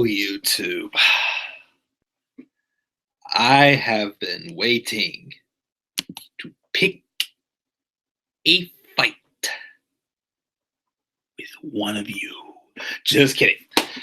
YouTube. I have been waiting to pick a fight with one of you. Just kidding.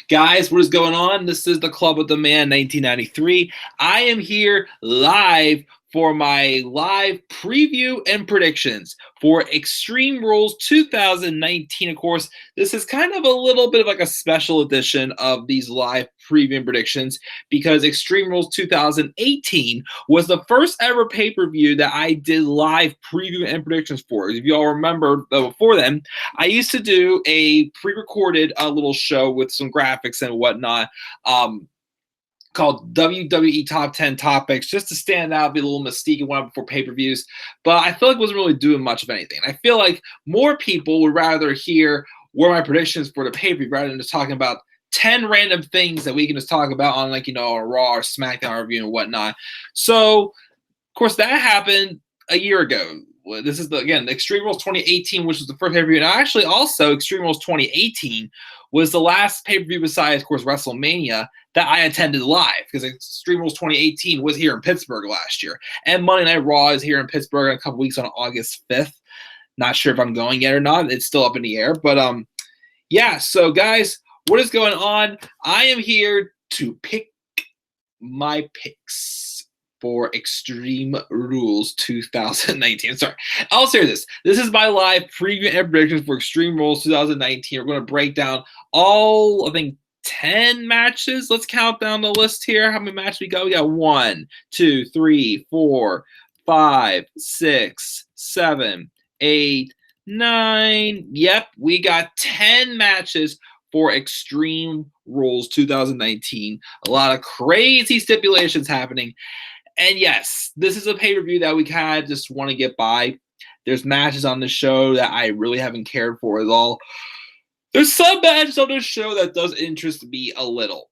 Guys, what is going on? This is the Club with the Man 1993. I am here live for my live preview and predictions for Extreme Rules 2019. Of course, this is kind of a little bit of like a special edition of these live preview and predictions because Extreme Rules 2018 was the first ever pay-per-view that I did live preview and predictions for. If you all remember, before then, I used to do a pre-recorded little show with some graphics and whatnot called WWE Top 10 Topics, just to stand out, be a little mystique and one before pay-per-views. But I feel like it wasn't really doing much of anything. I feel like more people would rather hear what are my predictions for the pay-per-view rather than just talking about 10 random things that we can just talk about on, like, a Raw or SmackDown review and whatnot. So, of course, that happened a year ago. This is, the Extreme Rules 2018, which was the first pay-per-view. And actually, also, Extreme Rules 2018 was the last pay-per-view besides, of course, WrestleMania that I attended live, because Extreme Rules 2018 was here in Pittsburgh last year. And Monday Night Raw is here in Pittsburgh in a couple weeks on August 5th. Not sure if I'm going yet or not. It's still up in the air. But, yeah. So, guys, what is going on? I am here to pick my picks for Extreme Rules 2019. Sorry. I'll say this. This is my live preview and predictions for Extreme Rules 2019. We're going to break down all, I think, 10 matches. Let's count down the list here. How many matches we got? We got 1, 2, 3, 4, 5, 6, 7, 8, 9. Yep, we got 10 matches for Extreme Rules 2019. A lot of crazy stipulations happening. And yes, this is a pay-per-view that we kind of just want to get by. There's matches on the show that I really haven't cared for at all. There's some matches on this show that does interest me a little.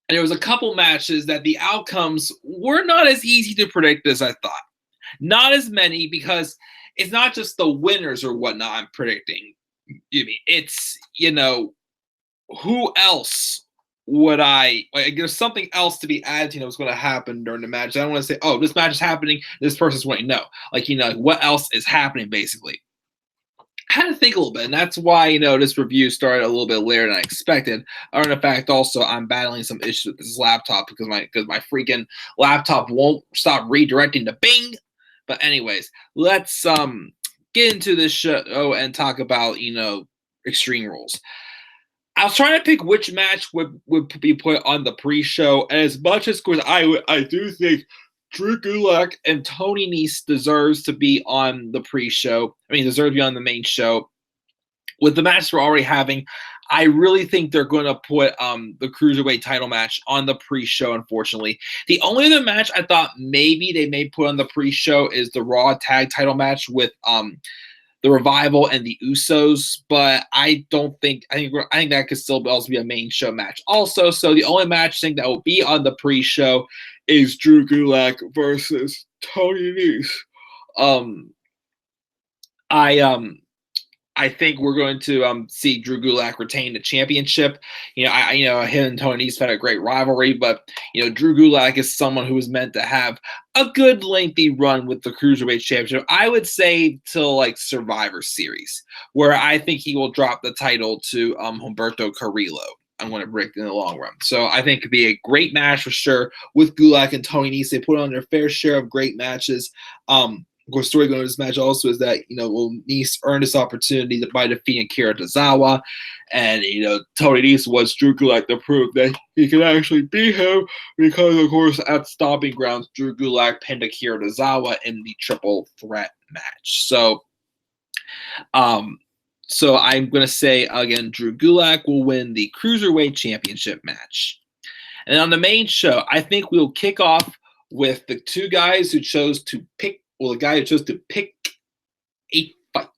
And there was a couple matches that the outcomes were not as easy to predict as I thought. Not as many, because it's not just the winners or whatnot I'm predicting. It's, who else would there's something else to be added to what's going to happen during the match. I don't want to say, oh, this match is happening, this person's winning. No. What else is happening, basically. I had to think a little bit, and that's why, this review started a little bit later than I expected. And in fact, also, I'm battling some issues with this laptop because my freaking laptop won't stop redirecting to Bing. But anyways, let's get into this show and talk about, Extreme Rules. I was trying to pick which match would be put on the pre-show, and as much as, of course, I do think Drew Gulak and Tony Nese deserves to be on the pre-show. I mean, deserve to be on the main show. With the match we're already having, I really think they're going to put the Cruiserweight title match on the pre-show, unfortunately. The only other match I thought maybe they may put on the pre-show is the Raw Tag title match with the Revival and the Usos, but I think that could still also be a main show match also. So the only match I think that will be on the pre-show is Drew Gulak versus Tony Nese. I think we're going to see Drew Gulak retain the championship. Him and Tony Nese had a great rivalry, but Drew Gulak is someone who is meant to have a good lengthy run with the Cruiserweight Championship. I would say till like Survivor Series, where I think he will drop the title to Humberto Carrillo. I'm going to break in the long run. So I think it could be a great match for sure with Gulak and Tony Nese. They put on their fair share of great matches. Of course, story going to this match also is that, will Nese earn this opportunity by defeating Akira Tozawa. And, Tony Nese wants Drew Gulak to prove that he can actually beat him because, of course, at Stomping Grounds, Drew Gulak pinned Akira Tozawa in the triple threat match. So I'm going to say, again, Drew Gulak will win the Cruiserweight Championship match. And on the main show, I think we'll kick off with the two guys who chose to pick the guy who chose to pick a fight.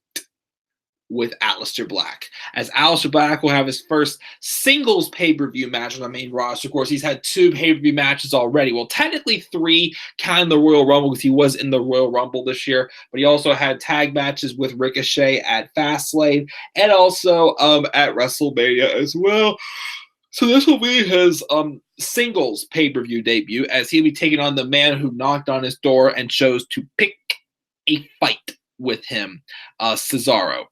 with Aleister Black, as Aleister Black will have his first singles pay-per-view match on the main roster. Of course, he's had 2 pay-per-view matches already. Well, technically 3, counting the Royal Rumble because he was in the Royal Rumble this year, but he also had tag matches with Ricochet at Fastlane and also at WrestleMania as well. So this will be his singles pay-per-view debut, as he'll be taking on the man who knocked on his door and chose to pick a fight with him, Cesaro.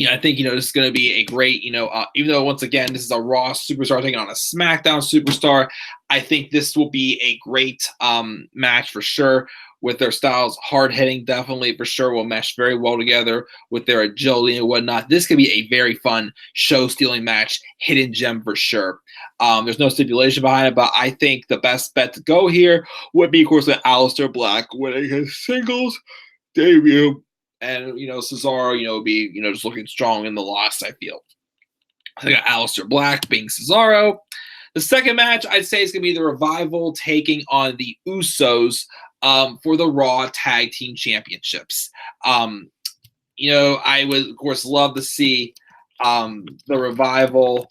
I think, this is going to be a great, even though, once again, this is a Raw superstar taking on a SmackDown superstar, I think this will be a great match for sure, with their styles hard-hitting, definitely for sure will mesh very well together with their agility and whatnot. This could be a very fun show-stealing match, hidden gem for sure. There's no stipulation behind it, but I think the best bet to go here would be, of course, with Aleister Black winning his singles debut. And, Cesaro, be, just looking strong in the loss, I feel. I got Aleister Black being Cesaro. The second match, I'd say, is going to be the Revival taking on the Usos for the Raw Tag Team Championships. I would, of course, love to see the Revival,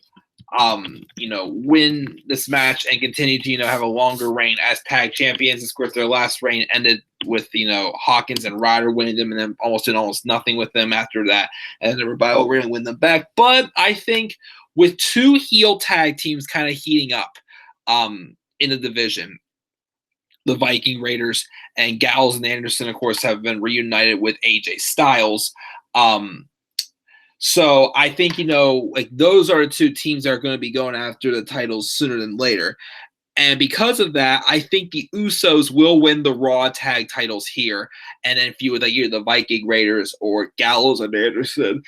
win this match and continue to, have a longer reign as tag champions. Of course, their last reign ended with, Hawkins and Ryder winning them and then did almost nothing with them after that. And the Revival really win them back. But I think with 2 heel tag teams kind of heating up in the division, the Viking Raiders and Gallows and Anderson, of course, have been reunited with AJ Styles. So I think, those are the 2 teams that are going to be going after the titles sooner than later. And because of that, I think the Usos will win the Raw tag titles here. And then feud with either the Viking Raiders or Gallows and Anderson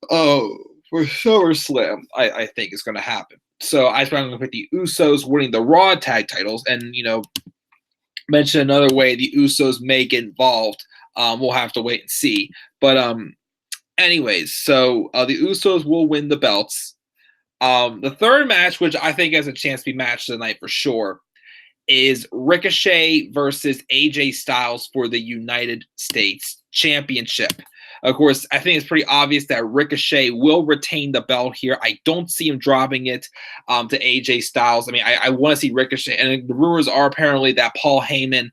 for SummerSlam, I think is going to happen. So I think I'm going to put the Usos winning the Raw tag titles. And, mention another way the Usos may get involved. We'll have to wait and see. But anyways, so the Usos will win the belts. The third match, which I think has a chance to be matched tonight for sure, is Ricochet versus AJ Styles for the United States Championship. Of course, I think it's pretty obvious that Ricochet will retain the belt here. I don't see him dropping it to AJ Styles. I mean, I want to see Ricochet, and the rumors are apparently that Paul Heyman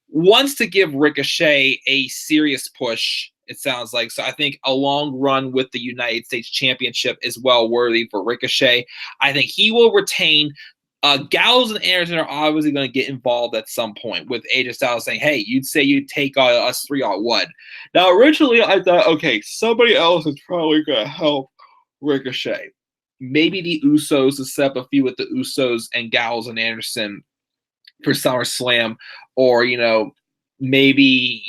wants to give Ricochet a serious push, it sounds like. So I think a long run with the United States Championship is well worthy for Ricochet. I think he will retain. Gallows and Anderson are obviously going to get involved at some point, with AJ Styles saying, hey, you'd say you'd take us 3-on-1. Now, originally, I thought, okay, somebody else is probably going to help Ricochet. Maybe the Usos to set up a feud with the Usos and Gallows and Anderson for SummerSlam, or, maybe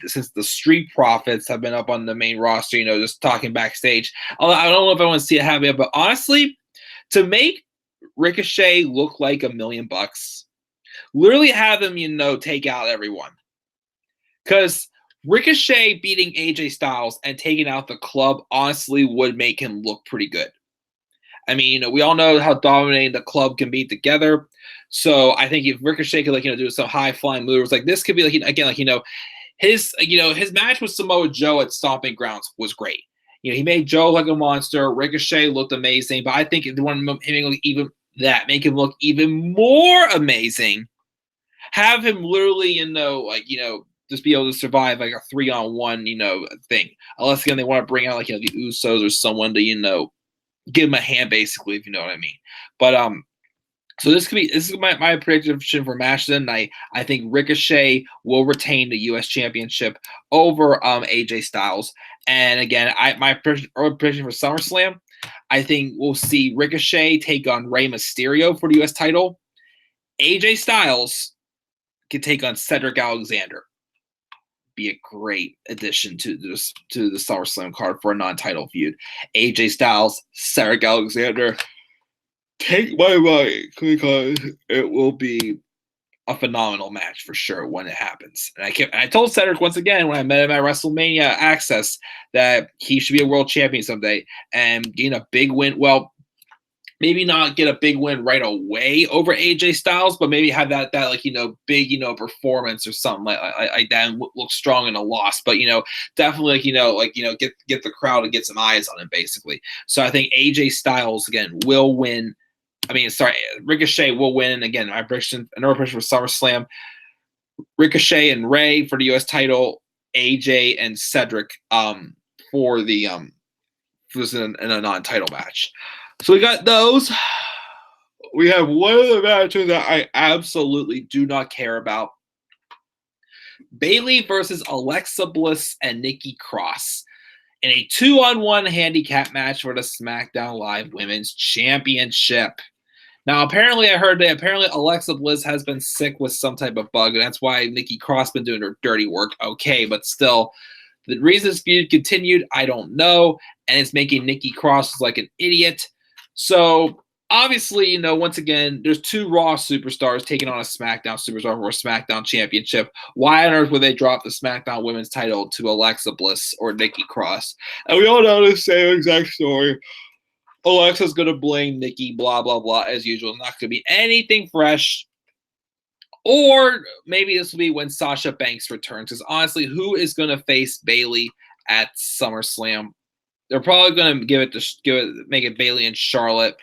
since the Street Profits have been up on the main roster, just talking backstage. I don't know if I want to see it happen, but honestly, to make Ricochet look like $1 million, literally have him, take out everyone. Because Ricochet beating AJ Styles and taking out the Club honestly would make him look pretty good. I mean, we all know how dominating the Club can be together. So I think if Ricochet could, do some high flying moves, this could be his match with Samoa Joe at Stomping Grounds was great. He made Joe like a monster. Ricochet looked amazing, but I think if they want to make him look even more amazing, have him literally, just be able to survive like a 3-on-1, thing. Unless again they want to bring out the Usos or someone to, give him a hand, basically, if you know what I mean. But so this is my prediction for match tonight. I think Ricochet will retain the U.S. Championship over AJ Styles. And again, my prediction for SummerSlam, I think we'll see Ricochet take on Rey Mysterio for the U.S. title. AJ Styles can take on Cedric Alexander. Be a great addition to the SummerSlam card for a non-title feud. AJ Styles, Cedric Alexander. Take my money, because it will be a phenomenal match for sure when it happens. And I told Cedric once again when I met him at WrestleMania Access that he should be a world champion someday, and getting a big win. Well, maybe not get a big win right away over AJ Styles, but maybe have that like big performance or something like that, and look strong in a loss. But definitely get the crowd to get some eyes on him basically. So I think AJ Styles again will win. I mean, sorry, Ricochet will win. And again, another prediction for SummerSlam: Ricochet and Ray for the U.S. title, AJ and Cedric for the in a non-title match. So we got those. We have one of the matches that I absolutely do not care about. Bayley versus Alexa Bliss and Nikki Cross in a 2-on-1 handicap match for the SmackDown Live Women's Championship. Now, apparently, I heard that Alexa Bliss has been sick with some type of bug, and that's why Nikki Cross been doing her dirty work. Okay, but still, the reason this feud continued, I don't know, and it's making Nikki Cross like an idiot. So, obviously, once again, there's two Raw superstars taking on a SmackDown superstar for a SmackDown championship. Why on earth would they drop the SmackDown Women's title to Alexa Bliss or Nikki Cross? And we all know the same exact story. Alexa's going to blame Nikki, blah, blah, blah, as usual. Not going to be anything fresh. Or maybe this will be when Sasha Banks returns. Because honestly, who is going to face Bayley at SummerSlam? They're probably going to make it Bayley and Charlotte.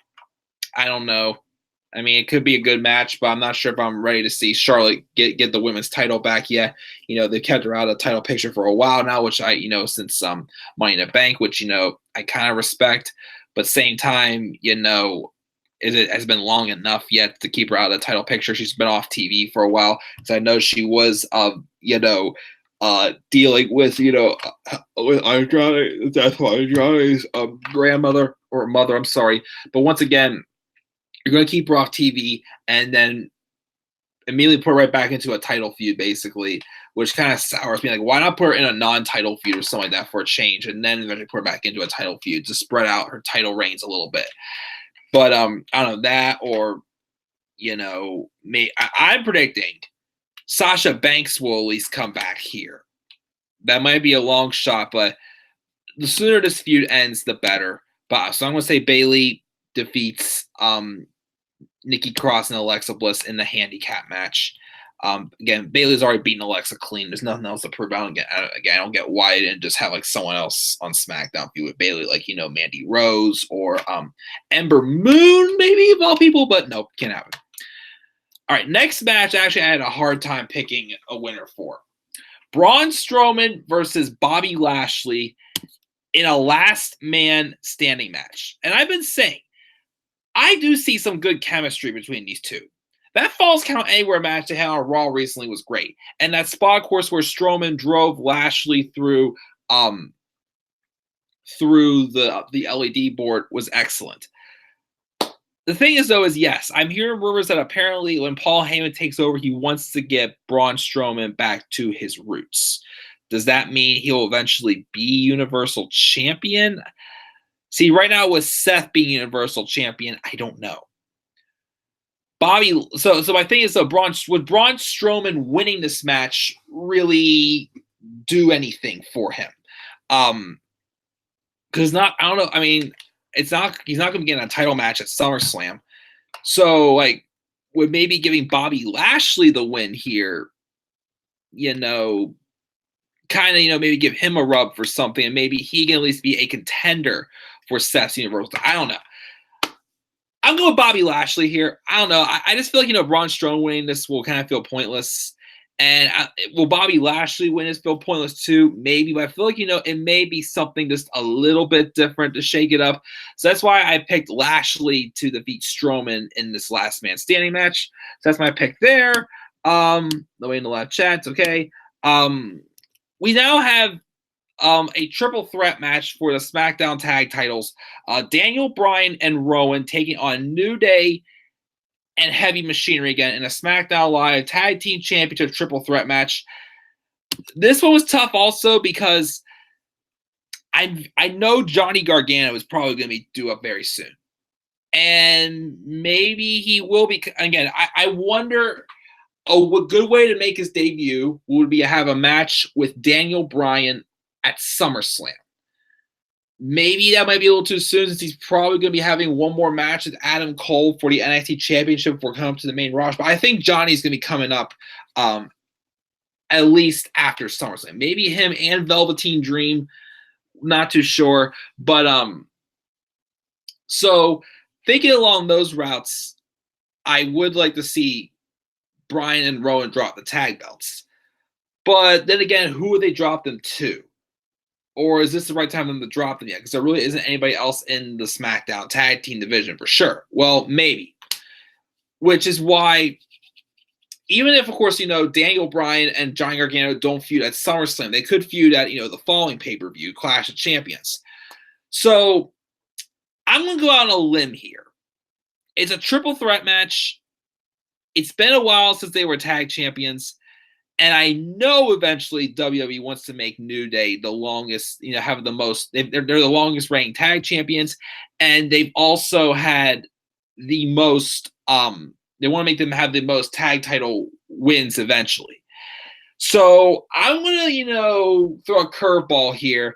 I don't know. I mean, it could be a good match, but I'm not sure if I'm ready to see Charlotte get the women's title back yet. They've kept her out of the title picture for a while now, which since Money in the Bank, which I kind of respect. But same time, it has been long enough yet to keep her out of the title picture. She's been off TV for a while. So I know she was, dealing with, with Andrade, the death of Andrade's grandmother or mother. I'm sorry. But once again, you're going to keep her off TV and then immediately put her right back into a title feud, basically, which kind of sours me. Like, why not put her in a non-title feud or something like that for a change, and then eventually put her back into a title feud to spread out her title reigns a little bit? But I don't know that, or I'm predicting Sasha Banks will at least come back here. That might be a long shot, but the sooner this feud ends, the better. But so I'm going to say Bayley defeats Nikki Cross and Alexa Bliss in the handicap match. Again, Bayley's already beaten Alexa clean. There's nothing else to prove. I don't get why it didn't just have like someone else on SmackDown feud with Bayley, like Mandy Rose or Ember Moon, maybe of all people. But nope, can't happen. All right, next match. Actually, I had a hard time picking a winner for. Braun Strowman versus Bobby Lashley in a last man standing match. And I've been saying, I do see some good chemistry between these two. That Falls Count Anywhere match they had on Raw recently was great. And that spot, of course, where Strowman drove Lashley through the LED board was excellent. The thing is, though, yes, I'm hearing rumors that apparently when Paul Heyman takes over, he wants to get Braun Strowman back to his roots. Does that mean he'll eventually be Universal Champion? See, right now with Seth being Universal Champion, I don't know. So my thing is, would Braun Strowman winning this match really do anything for him? Because I don't know. I mean, he's not going to get in a title match at SummerSlam. So, would maybe giving Bobby Lashley the win here, kind of, maybe give him a rub for something, and maybe he can at least be a contender for Seth's Universal. I don't know. I'm going with Bobby Lashley here. I don't know. I just feel like, Braun Strowman winning this will kind of feel pointless. And will Bobby Lashley win this feel pointless too? Maybe. But I feel like, it may be something just a little bit different to shake it up. So that's why I picked Lashley to defeat Strowman in this last man standing match. So that's my pick there. No way in the live chat. Okay. We now have a triple threat match for the SmackDown tag titles. Daniel Bryan and Rowan taking on New Day and Heavy Machinery again in a SmackDown Live Tag Team Championship triple threat match. This one was tough also because I know Johnny Gargano is probably going to be due up very soon. And maybe he will be. Again, I wonder a good way to make his debut would be to have a match with Daniel Bryan at SummerSlam. Maybe that might be a little too soon since he's probably going to be having one more match with Adam Cole for the NXT Championship before coming up to the main roster. But I think Johnny's going to be coming up at least after SummerSlam. Maybe him and Velveteen Dream, not too sure. But so thinking along those routes, I would like to see Bryan and Rowan drop the tag belts. But then again, who would they drop them to? Or is this the right time for them to drop them yet? Because there really isn't anybody else in the SmackDown tag team division for sure. Well, maybe. Which is why, even if, of course, Daniel Bryan and Johnny Gargano don't feud at SummerSlam, they could feud at, the following pay-per-view, Clash of Champions. So I'm going to go out on a limb here. It's a triple threat match. It's been a while since they were tag champions. And I know eventually WWE wants to make New Day the longest, have the most, they're the longest reigning tag champions. And they've also had the most, they want to make them have the most tag title wins eventually. So I'm going to, throw a curveball here.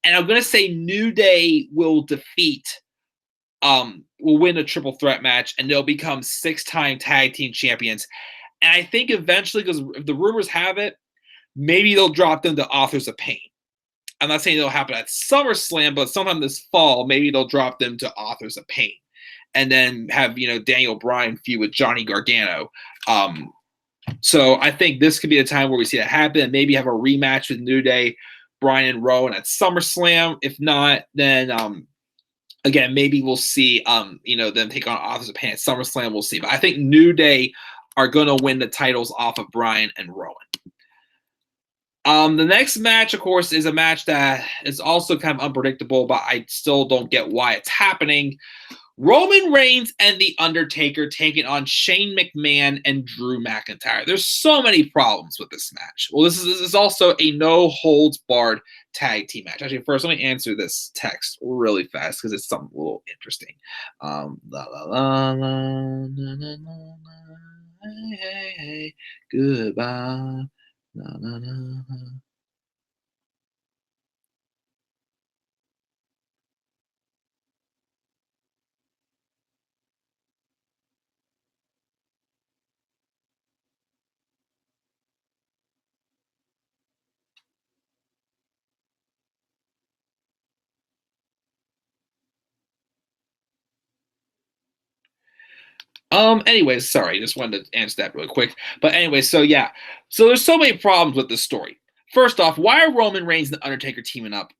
And I'm going to say New Day will will win a triple threat match. And they'll become 6-time tag team champions. And I think eventually, because if the rumors have it, maybe they'll drop them to Authors of Pain. I'm not saying it'll happen at SummerSlam, but sometime this fall, maybe they'll drop them to Authors of Pain. And then have, Daniel Bryan feud with Johnny Gargano. So I think this could be the time where we see that happen. And maybe have a rematch with New Day, Bryan and Rowan at SummerSlam. If not, then again, maybe we'll see them take on Authors of Pain at SummerSlam. We'll see. But I think New Day are going to win the titles off of Bryan and Rowan. The next match, of course, is a match that is also kind of unpredictable, but I still don't get why it's happening. Roman Reigns and The Undertaker taking on Shane McMahon and Drew McIntyre. There's so many problems with this match. Well, this is also a no-holds-barred tag team match. Actually, first, let me answer this text really fast because it's something a little interesting. La la la la na na na. Hey, goodbye. Na, na, na, na. Anyways, sorry, just wanted to answer that really quick. But anyway, so yeah. So there's so many problems with this story. First off, why are Roman Reigns and The Undertaker teaming up?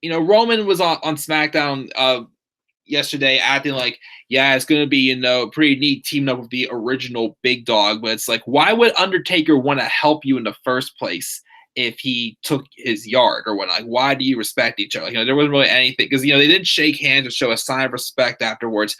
Roman was on SmackDown yesterday acting like, yeah, it's going to be, pretty neat teaming up with the original big dog. But it's like, why would Undertaker want to help you in the first place if he took his yard or whatnot? Like, why do you respect each other? There wasn't really anything because, they didn't shake hands or show a sign of respect afterwards.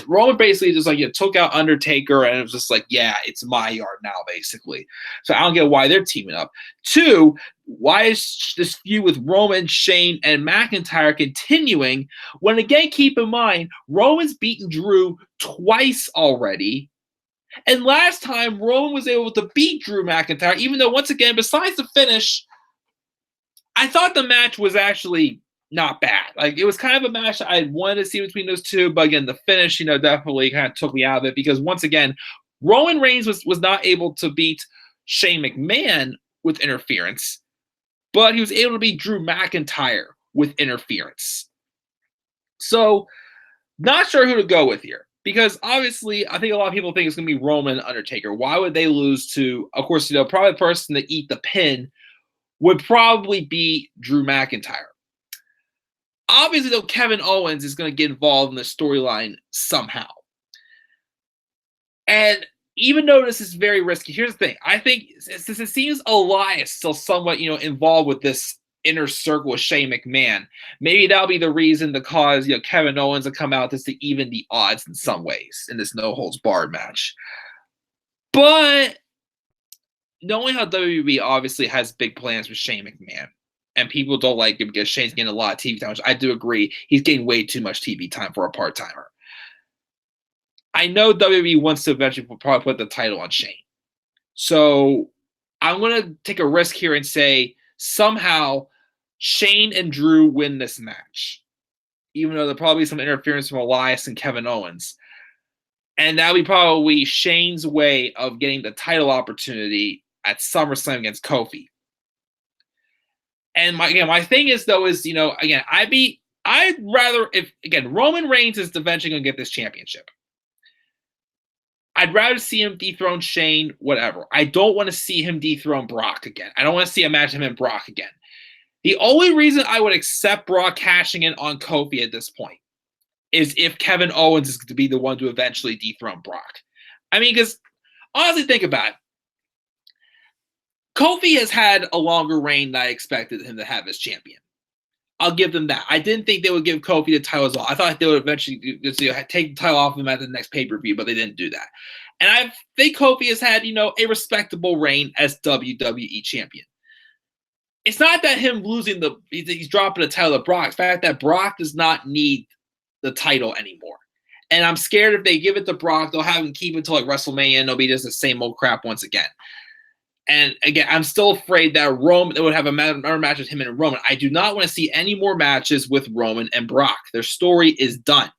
Roman basically just took out Undertaker and it was just like, yeah, it's my yard now, basically. So I don't get why they're teaming up. Two, why is this feud with Roman, Shane, and McIntyre continuing when, again, keep in mind, Roman's beaten Drew twice already. And last time, Roman was able to beat Drew McIntyre, even though, once again, besides the finish, I thought the match was actually not bad. It was kind of a match I wanted to see between those two, but again, the finish, definitely kind of took me out of it because, once again, Roman Reigns was not able to beat Shane McMahon with interference, but he was able to beat Drew McIntyre with interference. So, not sure who to go with here. Because obviously, I think a lot of people think it's going to be Roman and Undertaker. Why would they lose to, of course, probably the person to eat the pin would probably be Drew McIntyre. Obviously, though, Kevin Owens is going to get involved in the storyline somehow. And even though this is very risky, here's the thing. I think since it seems Elias still somewhat, involved with this inner circle with Shane McMahon, maybe that'll be the reason to cause Kevin Owens to come out just to even the odds in some ways in this no holds barred match. But knowing how WWE obviously has big plans with Shane McMahon, and people don't like him because Shane's getting a lot of TV time, which I do agree, he's getting way too much TV time for a part-timer. I know WWE wants to eventually probably put the title on Shane. So I'm going to take a risk here and say somehow Shane and Drew win this match, even though there'll probably be some interference from Elias and Kevin Owens. And that'll be probably Shane's way of getting the title opportunity at SummerSlam against Kofi. And my thing is, though, is, again, I'd rather, if, again, Roman Reigns is eventually going to get this championship. I'd rather see him dethrone Shane, whatever. I don't want to see him dethrone Brock again. I don't want to see a match of him and Brock again. The only reason I would accept Brock cashing in on Kofi at this point is if Kevin Owens is to be the one to eventually dethrone Brock. I mean, because honestly, think about it. Kofi has had a longer reign than I expected him to have as champion. I'll give them that. I didn't think they would give Kofi the title as well. I thought they would eventually take the title off of him at the next pay-per-view, but they didn't do that. And I think Kofi has had, a respectable reign as WWE champion. It's not that him losing he's dropping the title to Brock. It's the fact that Brock does not need the title anymore. And I'm scared if they give it to Brock, they'll have him keep it until like WrestleMania, and it'll be just the same old crap once again. And again, I'm still afraid that Roman would have another match with him and Roman. I do not want to see any more matches with Roman and Brock. Their story is done.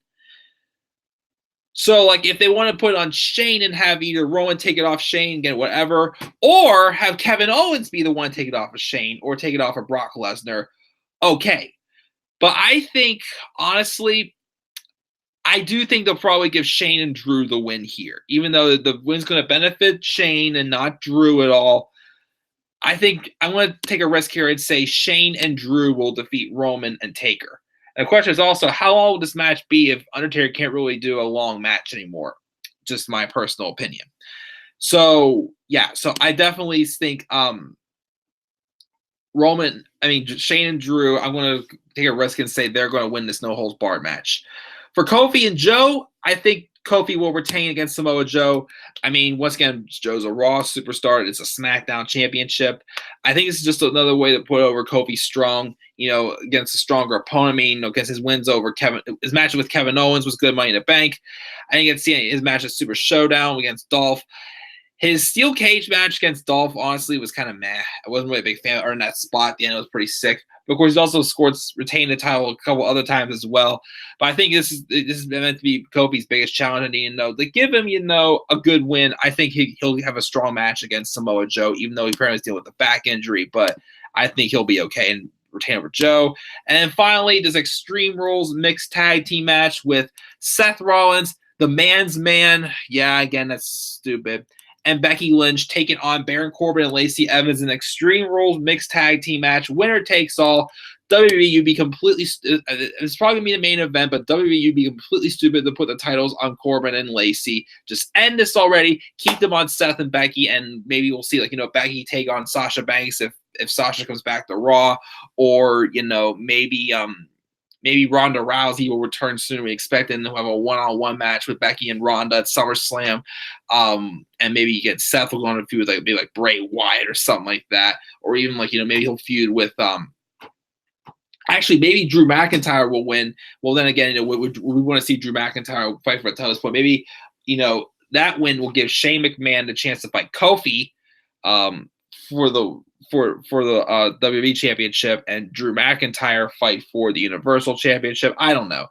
So, like, if they want to put on Shane and have either Roman take it off Shane, get whatever, or have Kevin Owens be the one to take it off of Shane or take it off of Brock Lesnar, okay. But I think, honestly, I do think they'll probably give Shane and Drew the win here, even though the win's going to benefit Shane and not Drew at all. I think I'm going to take a risk here and say Shane and Drew will defeat Roman and Taker. And the question is also, how long will this match be if Undertaker can't really do a long match anymore? Just my personal opinion. So, yeah, so I definitely think Shane and Drew, I'm going to take a risk and say they're going to win this no-holds-barred match. For Kofi and Joe, I think Kofi will retain against Samoa Joe. I mean, once again, Joe's a Raw superstar. It's a SmackDown championship. I think this is just another way to put over Kofi strong, against a stronger opponent. I mean, against his wins over his match with Kevin Owens was good, Money in the Bank. I think it's his match at Super Showdown against Dolph. His steel cage match against Dolph, honestly, was kind of meh. I wasn't really a big fan of that spot at the end. It was pretty sick. But of course, he's also retained the title a couple other times as well. But I think this is meant to be Kofi's biggest challenge. And, to give him, a good win, I think he'll have a strong match against Samoa Joe, even though he apparently is dealing with a back injury. But I think he'll be okay and retain over Joe. And then finally, this Extreme Rules mixed tag team match with Seth Rollins, the man's man. Yeah, again, that's stupid. And Becky Lynch taking on Baron Corbin and Lacey Evans in Extreme Rules mixed tag team match. Winner takes all. WWE would be completely it's probably going to be the main event, but WWE would be completely stupid to put the titles on Corbin and Lacey. Just end this already. Keep them on Seth and Becky, and maybe we'll see, Becky take on Sasha Banks if Sasha comes back to Raw, or, maybe Ronda Rousey will return soon. We expect them to have a one-on-one match with Becky and Ronda at SummerSlam. And maybe you get Seth will go on a feud with maybe like Bray Wyatt or something like that. Or even maybe he'll feud with actually, maybe Drew McIntyre will win. Well, then again, we want to see Drew McIntyre fight for a title spot. Maybe, that win will give Shane McMahon the chance to fight Kofi for the WWE Championship, and Drew McIntyre fight for the Universal Championship. I don't know.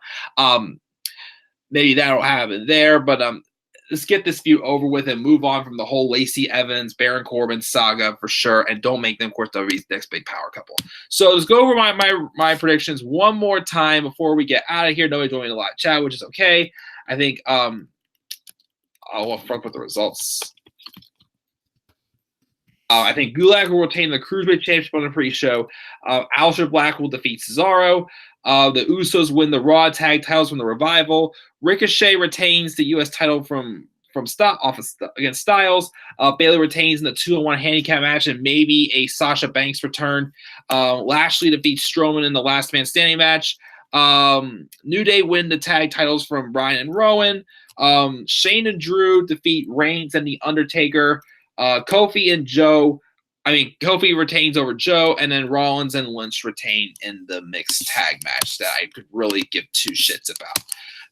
Maybe that'll happen there, but let's get this feud over with and move on from the whole Lacey Evans, Baron Corbin saga for sure, and don't make them, of course, WWE's next big power couple. So let's go over my predictions one more time before we get out of here. Nobody's doing a lot of chat, which is okay. I think I'll front with the results. I think Gulak will retain the Cruiserweight Championship on the pre-show. Aleister Black will defeat Cesaro. The Usos win the Raw tag titles from the Revival. Ricochet retains the U.S. title against Styles. Bayley retains in the 2-on-1 handicap match and maybe a Sasha Banks return. Lashley defeats Strowman in the Last Man Standing match. New Day win the tag titles from Bryan and Rowan. Shane and Drew defeat Reigns and The Undertaker. Kofi retains over Joe, and then Rollins and Lynch retain in the mixed tag match that I could really give two shits about.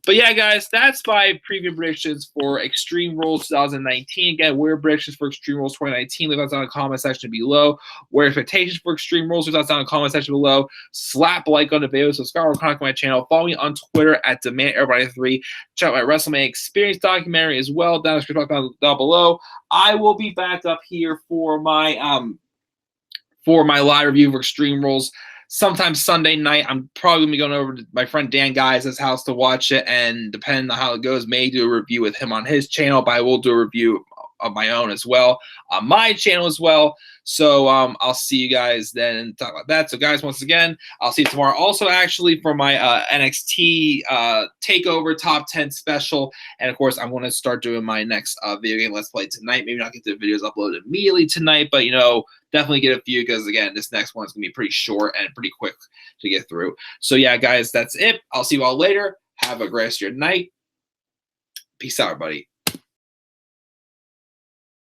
But yeah, guys, that's my preview predictions for Extreme Rules 2019. Again, what are predictions for Extreme Rules 2019? Leave us down in the comment section below. What are expectations for Extreme Rules? Leave us down in the comment section below. Slap a like on the video, subscribe or contact my channel. Follow me on Twitter at DemandEverybody3. Check out my WrestleMania Experience documentary as well down in the description down below. I will be back up here for my live review for Extreme Rules sometime Sunday night. I'm probably going to be going over to my friend Dan Guy's house to watch it, and depending on how it goes, may do a review with him on his channel, but I will do a review of my own as well on my channel as well. So I'll see you guys then and talk about that. So guys, once again, I'll see you tomorrow. Also, actually, for my NXT TakeOver Top 10 special. And of course, I'm going to start doing my next video game Let's Play tonight. Maybe not get the videos uploaded immediately tonight, but, you know, definitely get a few because, again, this next one's going to be pretty short and pretty quick to get through. So yeah, guys, that's it. I'll see you all later. Have a great rest of your night. Peace out, everybody.